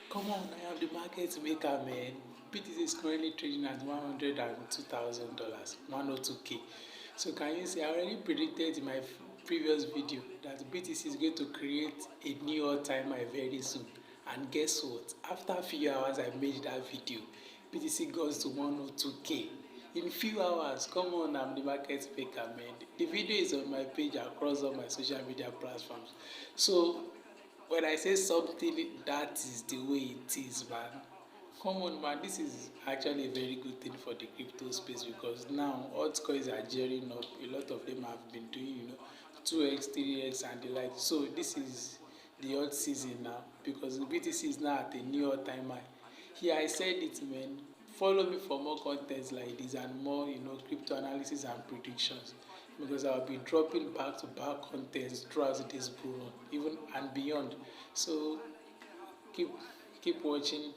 Come on, I am the market maker, man. BTC is currently trading at $102,000, 102K. So can you see? I already predicted in my previous video that BTC is going to create a new all-time high very soon. And guess what? After a few hours I made that video, BTC goes to 102K. In few hours, come on, I'm the market maker, man. The video is on my page across all my social media platforms. So when I say something, that is the way it is, man. Come on, man. This is actually a very good thing for the crypto space because now altcoins are gearing up. A lot of them have been doing, 2x, 3x, and the like. So this is the hot season now because the BTC is now at a new all-time high. Here I said it, man. Follow me for more contents like this and more, crypto analysis and predictions because I'll be dropping back-to-back contents throughout this bull run, even and beyond. So keep keep watching